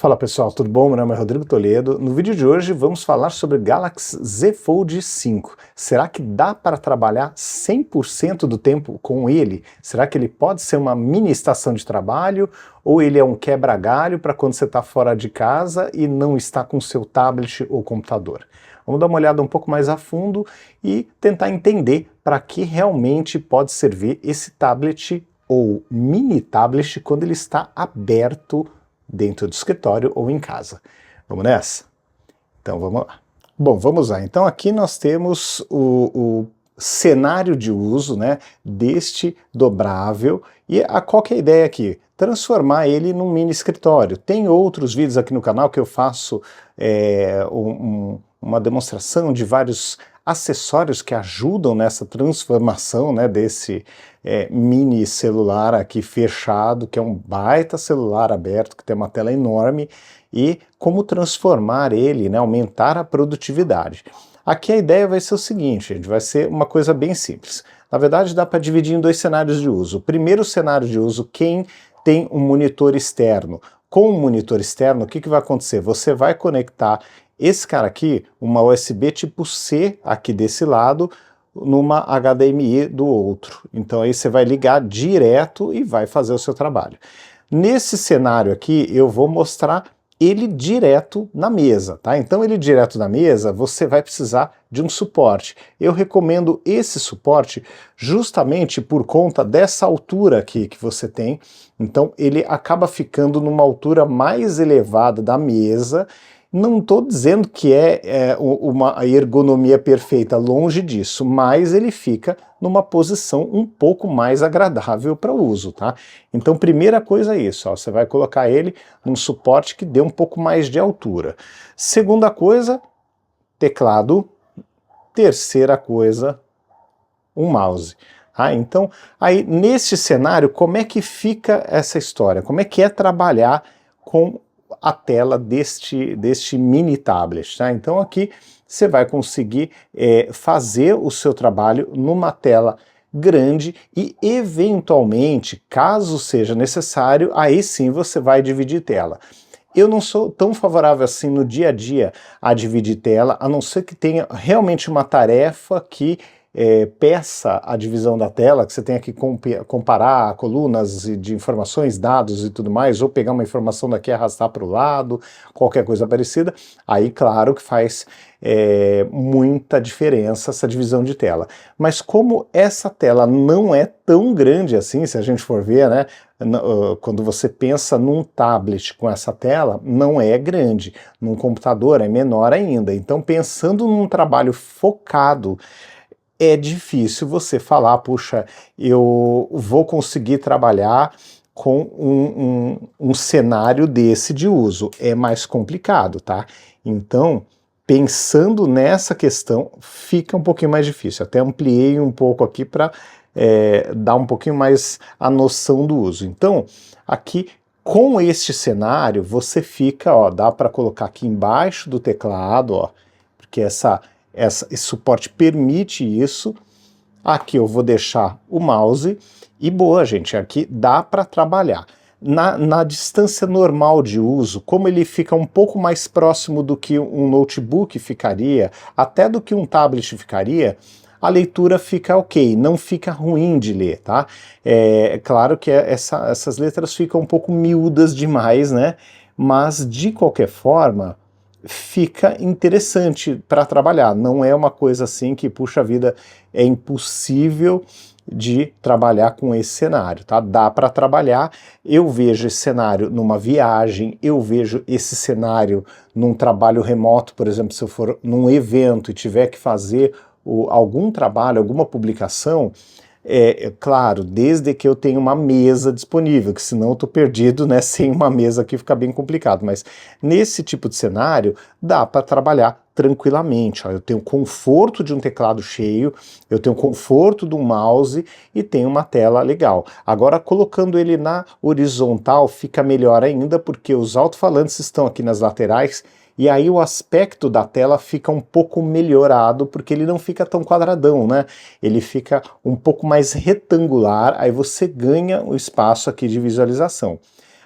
Fala pessoal, tudo bom? Meu nome é Rodrigo Toledo. No vídeo de hoje vamos falar sobre Galaxy Z Fold 5. Será que dá para trabalhar 100% do tempo com ele? Será que ele pode ser uma mini estação de trabalho ou ele é um quebra-galho para quando você está fora de casa e não está com seu tablet ou computador? Vamos dar uma olhada um pouco mais a fundo e tentar entender para que realmente pode servir esse tablet ou mini tablet quando ele está aberto dentro do escritório ou em casa. Vamos nessa? Então vamos lá. Bom, vamos lá. Então aqui nós temos o cenário de uso, né, deste dobrável e qual que é a ideia aqui? Transformar ele num mini escritório. Tem outros vídeos aqui no canal que eu faço uma demonstração de vários acessórios que ajudam nessa transformação, né, desse mini celular aqui fechado, que é um baita celular aberto, que tem uma tela enorme, e como transformar ele, né, aumentar a produtividade. Aqui a ideia vai ser o seguinte, gente, vai ser uma coisa bem simples. Na verdade, dá para dividir em dois cenários de uso. O primeiro cenário de uso, quem tem um monitor externo. Com o monitor externo, o que vai acontecer? Você vai conectar esse cara aqui, uma USB tipo C aqui desse lado, numa HDMI do outro. Então aí você vai ligar direto e vai fazer o seu trabalho. Nesse cenário aqui, eu vou mostrar ele direto na mesa, tá? Então ele direto na mesa, você vai precisar de um suporte. Eu recomendo esse suporte justamente por conta dessa altura aqui que você tem. Então ele acaba ficando numa altura mais elevada da mesa. Não estou dizendo que é uma ergonomia perfeita, longe disso, mas ele fica numa posição um pouco mais agradável para o uso, tá? Então, primeira coisa é isso, ó, você vai colocar ele num suporte que dê um pouco mais de altura. Segunda coisa, teclado. Terceira coisa, um mouse. Então, aí nesse cenário, como é que fica essa história? Como é que é trabalhar com a tela deste mini tablet, tá? Então aqui você vai conseguir fazer o seu trabalho numa tela grande e eventualmente, caso seja necessário, aí sim você vai dividir tela. Eu não sou tão favorável assim no dia a dia a dividir tela, a não ser que tenha realmente uma tarefa que peça a divisão da tela, que você tenha que comparar colunas de informações, dados e tudo mais, ou pegar uma informação daqui e arrastar para o lado, qualquer coisa parecida, aí claro que faz muita diferença essa divisão de tela. Mas como essa tela não é tão grande assim, se a gente for ver, né, quando você pensa num tablet com essa tela, não é grande, num computador é menor ainda. Então pensando num trabalho focado, é difícil você falar, puxa, eu vou conseguir trabalhar com um cenário desse de uso. É mais complicado, tá? Então, pensando nessa questão, fica um pouquinho mais difícil. Até ampliei um pouco aqui para dar um pouquinho mais a noção do uso. Então, aqui, com este cenário, você fica, ó, dá para colocar aqui embaixo do teclado, ó, porque esse suporte permite isso. Aqui eu vou deixar o mouse e boa, gente, aqui dá para trabalhar. Na distância normal de uso, como ele fica um pouco mais próximo do que um notebook ficaria, até do que um tablet ficaria, a leitura fica ok, não fica ruim de ler, tá? É claro que essas letras ficam um pouco miúdas demais, né? Mas de qualquer forma, fica interessante para trabalhar. Não é uma coisa assim que, puxa vida, é impossível de trabalhar com esse cenário, tá? Dá para trabalhar. Eu vejo esse cenário numa viagem, eu vejo esse cenário num trabalho remoto, por exemplo, se eu for num evento e tiver que fazer algum trabalho, alguma publicação, claro, desde que eu tenha uma mesa disponível, que senão eu estou perdido, né, sem uma mesa aqui fica bem complicado, mas nesse tipo de cenário dá para trabalhar tranquilamente, ó. Eu tenho conforto de um teclado cheio, eu tenho conforto de um mouse e tenho uma tela legal. Agora colocando ele na horizontal fica melhor ainda, porque os alto-falantes estão aqui nas laterais, e aí o aspecto da tela fica um pouco melhorado, porque ele não fica tão quadradão, né? Ele fica um pouco mais retangular, aí você ganha o espaço aqui de visualização.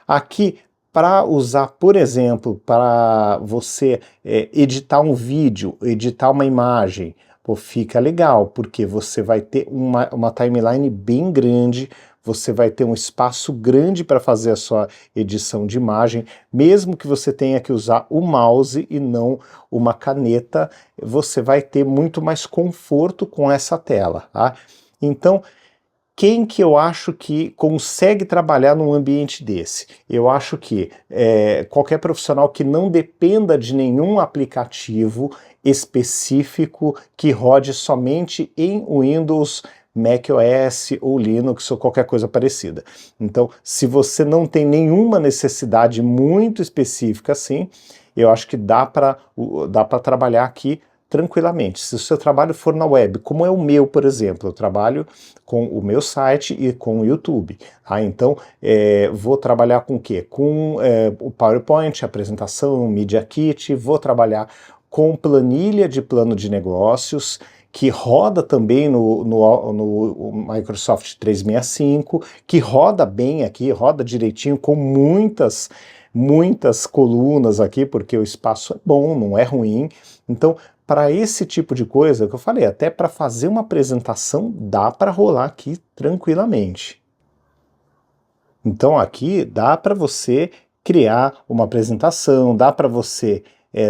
Aqui para usar, por exemplo, para você editar um vídeo, editar uma imagem, pô, fica legal, porque você vai ter uma timeline bem grande, você vai ter um espaço grande para fazer a sua edição de imagem, mesmo que você tenha que usar o mouse e não uma caneta, você vai ter muito mais conforto com essa tela, tá? Então, quem que eu acho que consegue trabalhar num ambiente desse? Eu acho que qualquer profissional que não dependa de nenhum aplicativo específico que rode somente em Windows, macOS ou Linux ou qualquer coisa parecida. Então, se você não tem nenhuma necessidade muito específica assim, eu acho que dá para trabalhar aqui tranquilamente. Se o seu trabalho for na web, como é o meu, por exemplo, eu trabalho com o meu site e com o YouTube. Tá? Então, vou trabalhar com o quê? Com o PowerPoint, apresentação, Media Kit, vou trabalhar com planilha de plano de negócios, que roda também no Microsoft 365, que roda bem aqui, roda direitinho, com muitas colunas aqui, porque o espaço é bom, não é ruim. Então, para esse tipo de coisa, que eu falei, até para fazer uma apresentação dá para rolar aqui tranquilamente. Então aqui dá para você criar uma apresentação, dá para você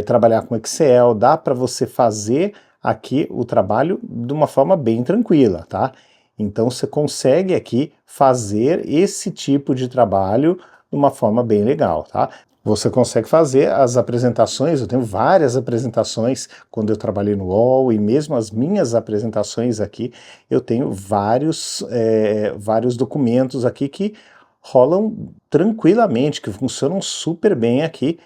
trabalhar com Excel, dá para você fazer aqui o trabalho de uma forma bem tranquila, tá? Então você consegue aqui fazer esse tipo de trabalho de uma forma bem legal, tá? Você consegue fazer as apresentações, eu tenho várias apresentações quando eu trabalhei no UOL, e mesmo as minhas apresentações aqui, eu tenho vários documentos aqui que rolam tranquilamente, que funcionam super bem aqui,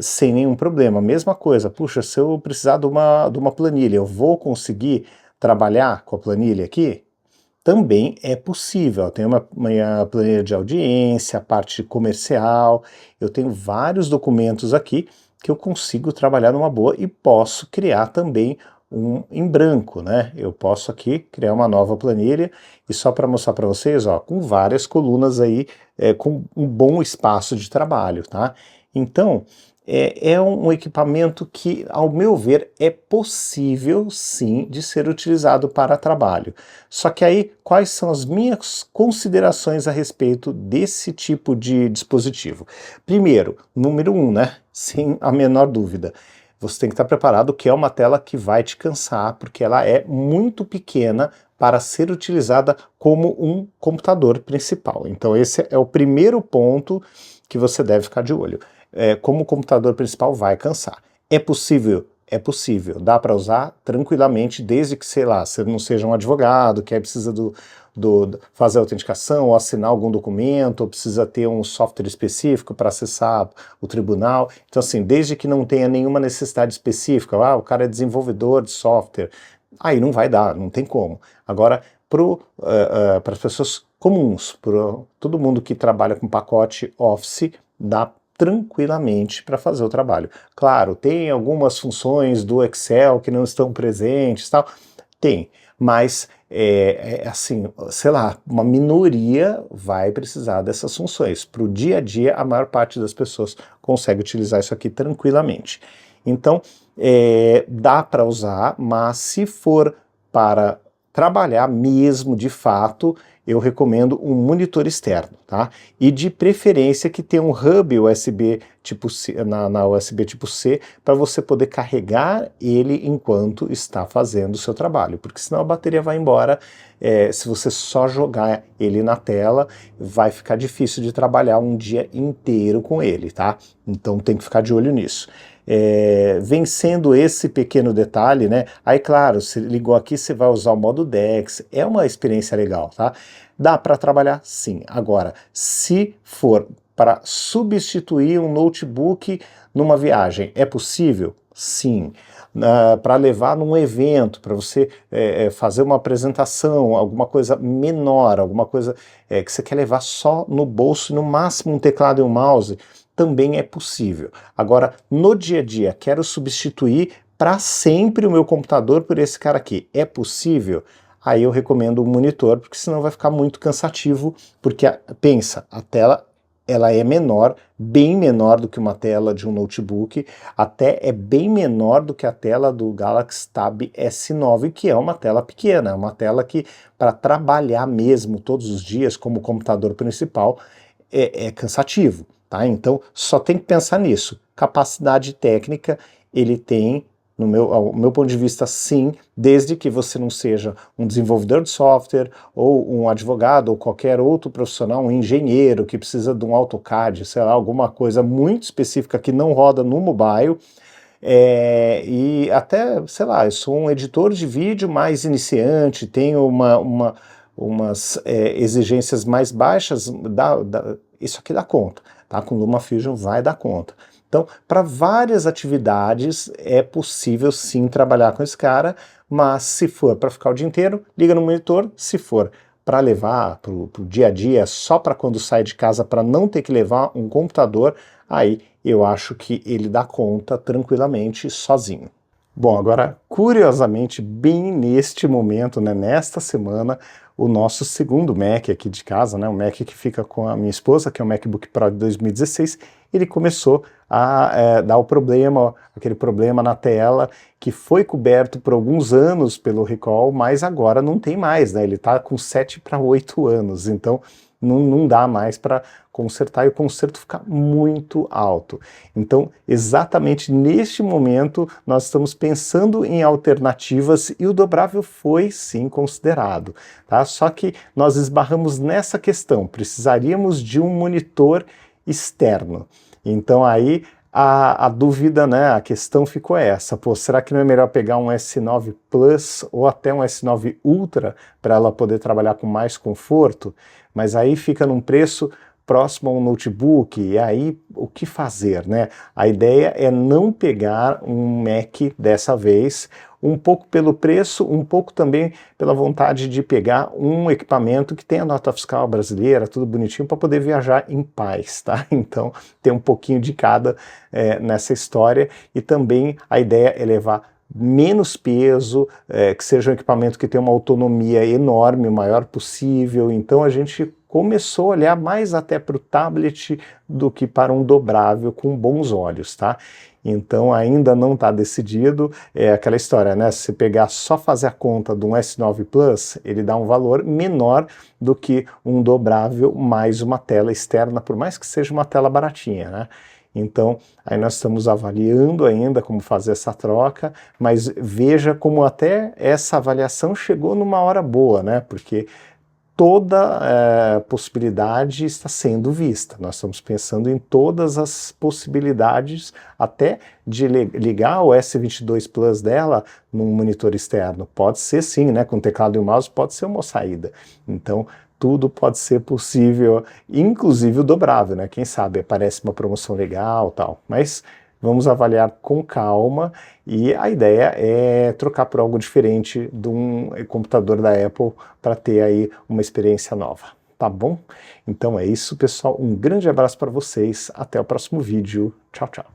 sem nenhum problema. Mesma coisa, puxa, se eu precisar de uma planilha, eu vou conseguir trabalhar com a planilha aqui? Também é possível. Eu tenho minha planilha de audiência, a parte comercial, eu tenho vários documentos aqui que eu consigo trabalhar numa boa e posso criar também um em branco, né? Eu posso aqui criar uma nova planilha e só para mostrar para vocês, ó, com várias colunas aí, com um bom espaço de trabalho, tá? Então, é um equipamento que, ao meu ver, é possível sim de ser utilizado para trabalho. Só que aí, quais são as minhas considerações a respeito desse tipo de dispositivo? Primeiro, número 1, né? Sem a menor dúvida, você tem que estar preparado que é uma tela que vai te cansar, porque ela é muito pequena para ser utilizada como um computador principal. Então esse é o primeiro ponto que você deve ficar de olho. Como o computador principal vai cansar. É possível? É possível. Dá para usar tranquilamente, desde que, sei lá, você não seja um advogado, que aí precisa fazer a autenticação, ou assinar algum documento, ou precisa ter um software específico para acessar o tribunal. Então, assim, desde que não tenha nenhuma necessidade específica, o cara é desenvolvedor de software, aí não vai dar, não tem como. Agora, para as pessoas comuns, para todo mundo que trabalha com pacote Office, dá tranquilamente para fazer o trabalho. Claro, tem algumas funções do Excel que não estão presentes, tal, tem, mas assim, sei lá, uma minoria vai precisar dessas funções. Para o dia a dia, a maior parte das pessoas consegue utilizar isso aqui tranquilamente. Então, dá para usar, mas se for para trabalhar mesmo de fato, eu recomendo um monitor externo, tá? E de preferência que tenha um hub USB tipo C, na USB tipo C, para você poder carregar ele enquanto está fazendo o seu trabalho, porque senão a bateria vai embora. Se você só jogar ele na tela, vai ficar difícil de trabalhar um dia inteiro com ele, tá? Então tem que ficar de olho nisso. Vencendo esse pequeno detalhe, né? Aí, claro, se ligou aqui, você vai usar o modo DeX, é uma experiência legal, tá? Dá para trabalhar? Sim. Agora, se for para substituir um notebook numa viagem, é possível? Sim. Para levar num evento, para você fazer uma apresentação, alguma coisa menor, alguma coisa que você quer levar só no bolso, no máximo um teclado e um mouse, também é possível. Agora, no dia a dia, quero substituir para sempre o meu computador por esse cara aqui. É possível? Aí eu recomendo um monitor, porque senão vai ficar muito cansativo, porque pensa, a tela ela é menor, bem menor do que uma tela de um notebook, até é bem menor do que a tela do Galaxy Tab S9, que é uma tela pequena, é uma tela que para trabalhar mesmo todos os dias como computador principal é cansativo, tá? Então só tem que pensar nisso. Capacidade técnica ele tem, ao meu ponto de vista, sim, desde que você não seja um desenvolvedor de software, ou um advogado, ou qualquer outro profissional, um engenheiro que precisa de um AutoCAD, sei lá, alguma coisa muito específica que não roda no mobile, e até, sei lá, eu sou um editor de vídeo mais iniciante, tenho umas exigências mais baixas, isso aqui dá conta, tá? Com LumaFusion vai dar conta. Então, para várias atividades é possível sim trabalhar com esse cara, mas se for para ficar o dia inteiro, liga no monitor. Se for para levar para o dia a dia, só para quando sai de casa, para não ter que levar um computador, aí eu acho que ele dá conta tranquilamente sozinho. Bom, agora, curiosamente, bem neste momento, né, nesta semana, o nosso segundo Mac aqui de casa, né, o Mac que fica com a minha esposa, que é o MacBook Pro de 2016, ele começou a dar o problema, aquele problema na tela, que foi coberto por alguns anos pelo recall, mas agora não tem mais, né, ele está com 7 para 8 anos, então não dá mais para consertar, e o conserto fica muito alto. Então, exatamente neste momento, nós estamos pensando em alternativas e o dobrável foi sim considerado, tá? Só que nós esbarramos nessa questão, precisaríamos de um monitor externo. Então aí a dúvida, né, a questão ficou essa, pô, será que não é melhor pegar um S9 Plus ou até um S9 Ultra para ela poder trabalhar com mais conforto? Mas aí fica num preço próximo a um notebook, e aí o que fazer, né? A ideia é não pegar um Mac dessa vez, um pouco pelo preço, um pouco também pela vontade de pegar um equipamento que tenha nota fiscal brasileira, tudo bonitinho, para poder viajar em paz, tá? Então tem um pouquinho de cada nessa história, e também a ideia é levar menos peso, que seja um equipamento que tenha uma autonomia enorme, o maior possível. Então a gente começou a olhar mais até para o tablet do que para um dobrável, com bons olhos, tá? Então ainda não está decidido, é aquela história, né? Se você pegar só fazer a conta de um S9 Plus, ele dá um valor menor do que um dobrável mais uma tela externa, por mais que seja uma tela baratinha, né? Então, aí nós estamos avaliando ainda como fazer essa troca, mas veja como até essa avaliação chegou numa hora boa, né? Porque toda possibilidade está sendo vista. Nós estamos pensando em todas as possibilidades, até de ligar o S22 Plus dela num monitor externo. Pode ser sim, né? Com teclado e mouse pode ser uma saída. Então, tudo pode ser possível, inclusive o dobrável, né? Quem sabe aparece uma promoção legal, tal. Mas vamos avaliar com calma, e a ideia é trocar por algo diferente de um computador da Apple para ter aí uma experiência nova, tá bom? Então é isso, pessoal. Um grande abraço para vocês. Até o próximo vídeo. Tchau, tchau.